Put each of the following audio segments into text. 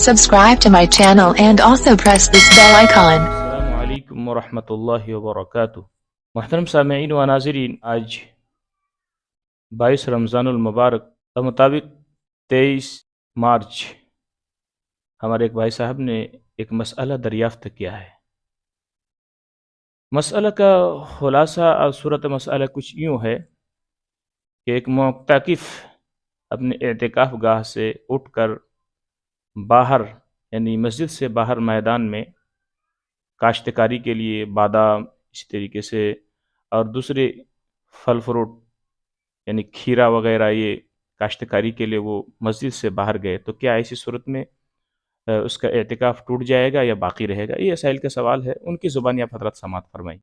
Subscribe to my channel and also press this bell icon. السلام علیکم ورحمۃ اللہ وبرکاتہ۔ محترم سامعین و ناظرین، آج 22 رمضان المبارک کے مطابق 23 مارچ ہمارے ایک بھائی صاحب نے ایک مسئلہ دریافت کیا ہے۔ مسئلہ کا خلاصہ اور صورت مسئلہ کچھ یوں ہے کہ ایک معتکف اپنے اعتکاف گاہ سے اٹھ کر باہر یعنی مسجد سے باہر میدان میں کاشتکاری کے لیے بادام، اسی طریقے سے اور دوسرے پھل فروٹ یعنی کھیرا وغیرہ یہ کاشتکاری کے لیے وہ مسجد سے باہر گئے، تو کیا ایسی صورت میں اس کا اعتکاف ٹوٹ جائے گا یا باقی رہے گا؟ یہ اسائل کا سوال ہے، ان کی زبانی آپ حضرات سماعت فرمائیں۔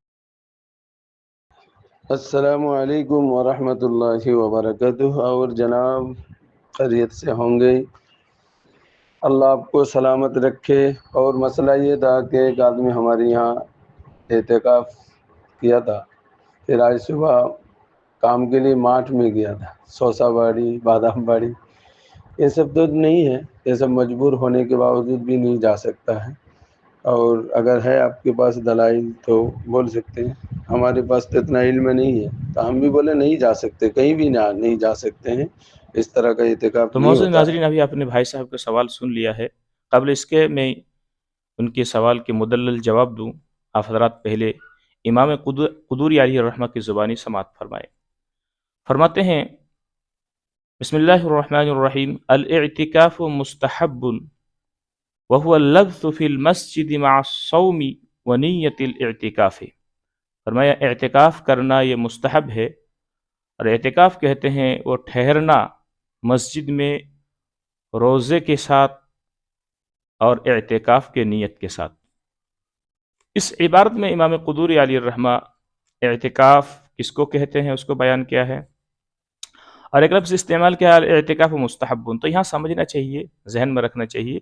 السلام علیکم ورحمۃ اللہ وبرکاتہ۔ اور جناب خیریت سے ہوں گے؟ اللہ آپ کو سلامت رکھے۔ اور مسئلہ یہ تھا کہ ایک آدمی ہمارے یہاں اعتکاف کیا تھا، پھر آج صبح کام کے لیے ماٹھ میں گیا تھا، سوسا باڑی، بادام باڑی، یہ سب تو نہیں ہے، یہ سب مجبور ہونے کے باوجود بھی نہیں جا سکتا ہے۔ اور اگر ہے آپ کے پاس دلائل تو بول سکتے ہیں، ہمارے پاس تو اتنا علم نہیں ہے، تو ہم بھی بولے نہیں جا سکتے، کہیں بھی نہیں جا سکتے ہیں، اس طرح کا اعتکاف تو نہیں معزز ہوتا ناظرین، ہے۔ ابھی آپ نے بھائی صاحب کا سوال سن لیا ہے۔ قبل اس کے میں ان کے سوال کے مدلل جواب دوں، آپ حضرات پہلے امام قدوری علیہ الرحمہ کی زبانی سماعت فرمائے۔ فرماتے ہیں بسم اللہ الرحمن الرحیم: الاعتکاف مستحب وهو اللبث فی المسجد مع الصوم ونیت الاعتکاف۔ فرمایا اعتکاف کرنا یہ مستحب ہے، اور اعتکاف کہتے ہیں وہ ٹھہرنا مسجد میں روزے کے ساتھ اور اعتکاف کے نیت کے ساتھ۔ اس عبارت میں امام قدوری علیہ الرحمہ اعتکاف کس کو کہتے ہیں اس کو بیان کیا ہے، اور ایک لفظ استعمال کیا ہے اعتکاف مستحب۔ تو یہاں سمجھنا چاہیے، ذہن میں رکھنا چاہیے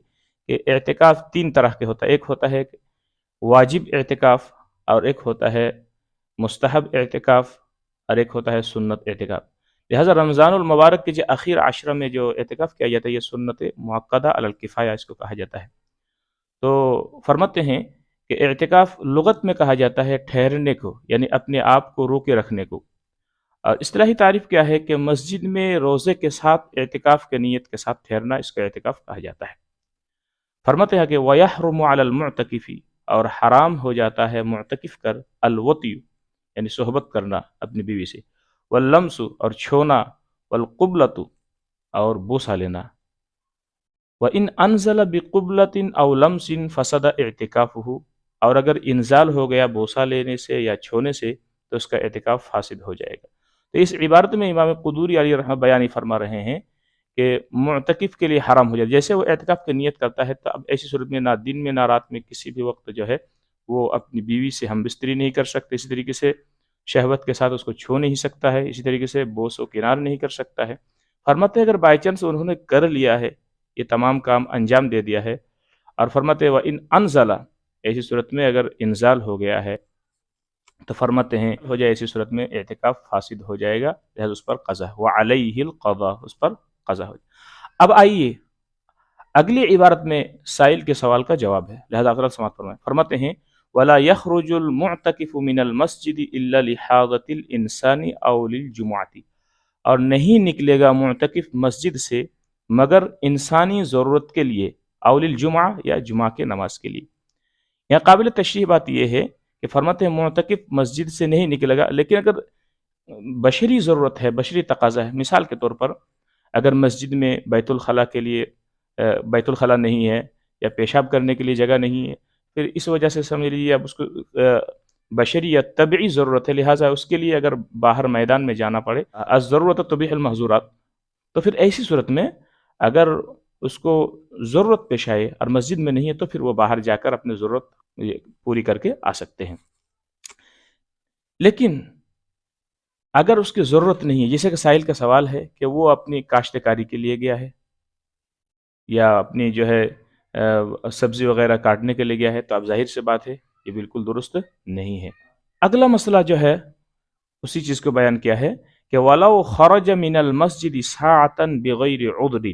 کہ اعتکاف تین طرح کے ہوتا ہے، ایک ہوتا ہے واجب اعتکاف، اور ایک ہوتا ہے مستحب اعتکاف، اور ایک ہوتا ہے سنت اعتکاف۔ لہذا رمضان المبارک کے جو اخیر عشرہ میں جو اعتکاف کیا جاتا ہے یہ سنت مؤکدہ علی الکفایہ اس کو کہا جاتا ہے۔ تو فرماتے ہیں کہ اعتکاف لغت میں کہا جاتا ہے ٹھہرنے کو، یعنی اپنے آپ کو روکے رکھنے کو، اور اصطلاحی تعریف کیا ہے کہ مسجد میں روزے کے ساتھ اعتکاف کے نیت کے ساتھ ٹھہرنا، اس کا اعتکاف کہا جاتا ہے۔ فرماتے ہیں کہ وَيَحْرُمُ عَلَى الْمُعْتَكِفِ، اور حرام ہو جاتا ہے معتکف کر الوطی یعنی صحبت کرنا اپنی بیوی سے، واللمس اور چھونا، والقبلۃ اور بوسہ لینا۔ وَإِنْ أَنزَلَ بِقُبْلَةٍ أَوْ لَمْسٍ فَسَدَ اعتکافہ، اور اگر انزال ہو گیا بوسہ لینے سے یا چھونے سے تو اس کا اعتکاف فاسد ہو جائے گا۔ تو اس عبارت میں امام قدوری علیہ الرحمہ بیانی فرما رہے ہیں کہ معتکف کے لیے حرام ہو جائے، جیسے وہ اعتکاف کی نیت کرتا ہے تو اب ایسی صورت میں نہ دن میں نہ رات میں کسی بھی وقت جو ہے وہ اپنی بیوی سے ہم بستری نہیں کر سکتے، اسی طریقے سے شہوت کے ساتھ اس کو چھو نہیں سکتا ہے، اسی طریقے سے بوس و کنار نہیں کر سکتا ہے۔ فرماتے ہیں اگر بائی چانس انہوں نے کر لیا ہے، یہ تمام کام انجام دے دیا ہے، اور فرماتے ہیں وَإِنْ أَنزَلَ، ایسی صورت میں اگر انزال ہو گیا ہے تو فرماتے ہیں ہو جائے ایسی صورت میں اعتکاف فاسد ہو جائے گا، لہذا اس پر قضا، وَعَلَيْهِ الْقَضَاء، اس پر قضا ہو جائے۔ اب آئیے اگلی عبارت میں سائل کے سوال کا جواب ہے، لہذا آپ سماعت فرمائیں۔ فرماتے ہیں وَلَا يَخْرُجُ الْمُعْتَكِفُ مِنَ الْمَسْجِدِ إِلَّا لِحَاجَةِ الْإِنسَانِ أَوْ لِلْجُمُعَةِ، اور نہیں نکلے گا معتکف مسجد سے مگر انسانی ضرورت کے لیے، او للجمعہ یا جمعہ کے نماز کے لیے۔ یہاں قابل تشریح بات یہ ہے کہ فرماتے ہیں معتکف مسجد سے نہیں نکلے گا، لیکن اگر بشری ضرورت ہے، بشری تقاضا ہے، مثال کے طور پر اگر مسجد میں بیت الخلاء کے لیے بیت الخلاء نہیں ہے یا پیشاب کرنے کے لیے جگہ نہیں ہے، پھر اس وجہ سے سمجھ لیجیے اب اس کو بشری یا طبعی ضرورت ہے، لہٰذا اس کے لیے اگر باہر میدان میں جانا پڑے، الضرورت تبیح المحظورات، تو پھر ایسی صورت میں اگر اس کو ضرورت پیش آئے اور مسجد میں نہیں ہے تو پھر وہ باہر جا کر اپنی ضرورت پوری کر کے آ سکتے ہیں۔ لیکن اگر اس کی ضرورت نہیں ہے، جیسے کہ سائل کا سوال ہے کہ وہ اپنی کاشتکاری کے لیے گیا ہے یا اپنی جو ہے سبزی وغیرہ کاٹنے کے لیے گیا ہے، تو اب ظاہر سے بات ہے یہ بالکل درست نہیں ہے۔ اگلا مسئلہ جو ہے اسی چیز کو بیان کیا ہے کہ وَلَوْ خَرَجَ مِنَ الْمَسْجِدِ سَاعَةً بِغَيْرِ عُذْرٍ،